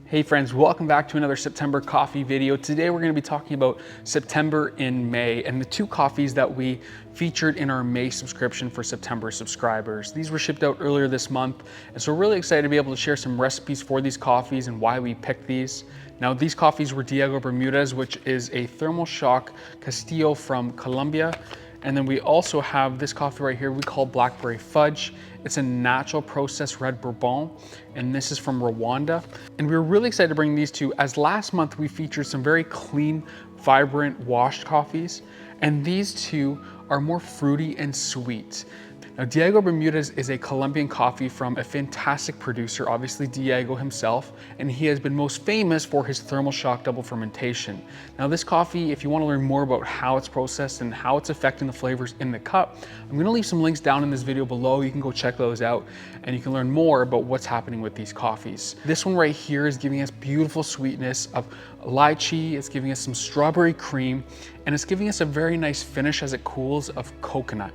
Hey friends, welcome back to another September coffee video. Today we're going to be talking about September and May and the two coffees that we featured in our May subscription for September subscribers. These were shipped out earlier this month, and so we're really excited to be able to share some recipes for these coffees and why we picked these. Now these coffees were Diego Bermudez, which is a thermal shock Castillo from Colombia. And then we also have this coffee right here we call Blackberry Fudge. It's a natural processed red bourbon, and this is from Rwanda. And we were really excited to bring these two, as last month we featured some very clean, vibrant, washed coffees. And these two are more fruity and sweet. Now, Diego Bermudez is a Colombian coffee from a fantastic producer, obviously Diego himself, and he has been most famous for his thermal shock double fermentation. Now, this coffee, if you want to learn more about how it's processed and how it's affecting the flavors in the cup, I'm going to leave some links down in this video below. You can go check those out and you can learn more about what's happening with these coffees. This one right here is giving us beautiful sweetness of lychee, it's giving us some strawberry cream, and it's giving us a very nice finish as it cools of coconut.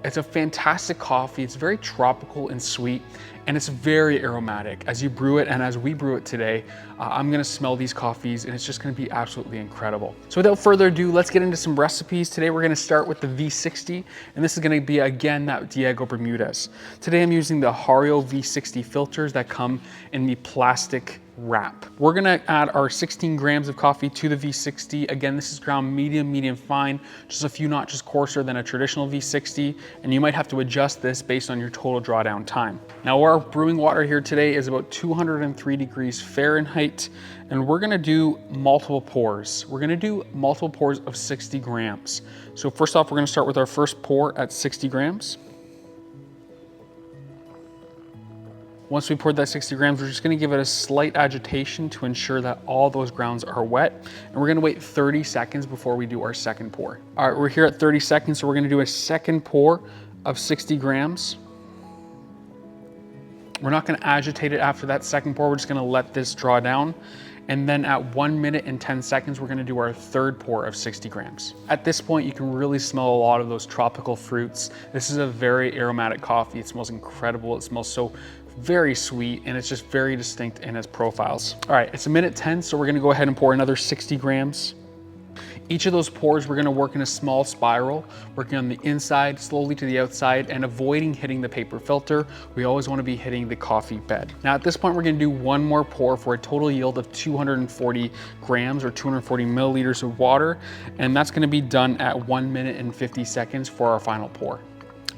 It's a fantastic coffee. It's very tropical and sweet, and it's very aromatic. As you brew it and as we brew it today, I'm gonna smell these coffees and it's just gonna be absolutely incredible. So without further ado, let's get into some recipes. Today we're gonna start with the V60, and this is gonna be again that Diego Bermudez. Today I'm using the Hario V60 filters that come in the plastic wrap. We're gonna add our 16 grams of coffee to the V60. Again, this is ground medium fine, just a few notches coarser than a traditional V60, and you might have to adjust this based on your total drawdown time. Now our brewing water here today is about 203 degrees Fahrenheit, and we're gonna do multiple pours. We're gonna do multiple pours of 60 grams. So first off, we're gonna start with our first pour at 60 grams. Once we poured that 60 grams, we're just gonna give it a slight agitation to ensure that all those grounds are wet. And we're gonna wait 30 seconds before we do our second pour. All right, we're here at 30 seconds, so we're gonna do a second pour of 60 grams. We're not gonna agitate it after that second pour, we're just gonna let this draw down. And then at 1 minute and 10 seconds, we're gonna do our third pour of 60 grams. At this point, you can really smell a lot of those tropical fruits. This is a very aromatic coffee. It smells incredible. It smells so very sweet, and it's just very distinct in its profiles. All right, it's 1:10, so we're gonna go ahead and pour another 60 grams. Each of those pours, we're gonna work in a small spiral, working on the inside, slowly to the outside, and avoiding hitting the paper filter. We always wanna be hitting the coffee bed. Now at this point, we're gonna do one more pour for a total yield of 240 grams or 240 milliliters of water, and that's gonna be done at 1 minute and 50 seconds for our final pour.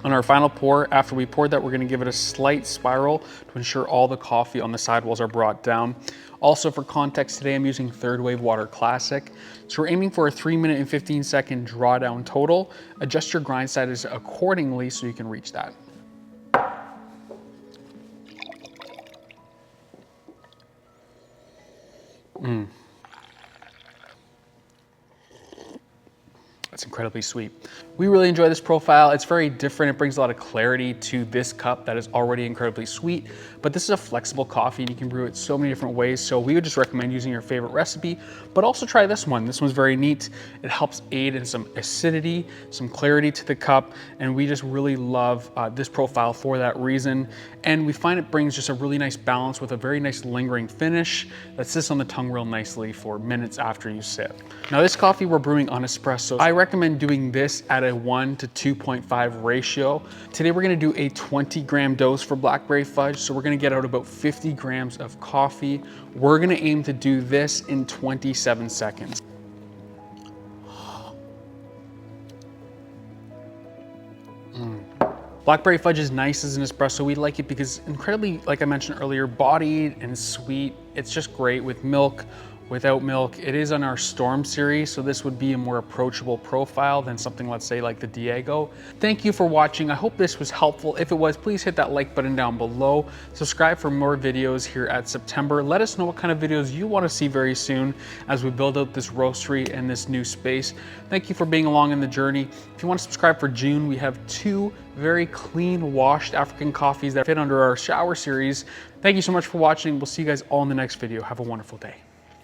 On our final pour, after we poured that, we're gonna give it a slight spiral to ensure all the coffee on the sidewalls are brought down. Also for context, today I'm using Third Wave Water Classic. So we're aiming for a 3 minute and 15 second drawdown total. Adjust your grind size accordingly so you can reach that. It's incredibly sweet. We really enjoy this profile. It's very different. It brings a lot of clarity to this cup that is already incredibly sweet, but this is a flexible coffee and you can brew it so many different ways. So we would just recommend using your favorite recipe, but also try this one. This one's very neat. It helps aid in some acidity, some clarity to the cup, and we just really love this profile for that reason. And we find it brings just a really nice balance with a very nice lingering finish that sits on the tongue real nicely for minutes after you sip. Now this coffee we're brewing on espresso. I recommend doing this at a 1 to 2.5 ratio. Today we're gonna do a 20-gram dose for Blackberry Fudge, so we're gonna get out about 50 grams of coffee. We're gonna aim to do this in 27 seconds. Blackberry Fudge is nice as an espresso. We like it because it's incredibly, like I mentioned earlier, bodied and sweet. It's just great with milk, without milk. It is on our Storm series, so this would be a more approachable profile than something, let's say, like the Diego. Thank you for watching. I hope this was helpful. If it was, please hit that like button down below. Subscribe for more videos here at September. Let us know what kind of videos you want to see very soon as we build out this roastery and this new space. Thank you for being along in the journey. If you want to subscribe for June, we have 2 very clean washed African coffees that fit under our shower series. Thank you so much for watching. We'll see you guys all in the next video. Have a wonderful day.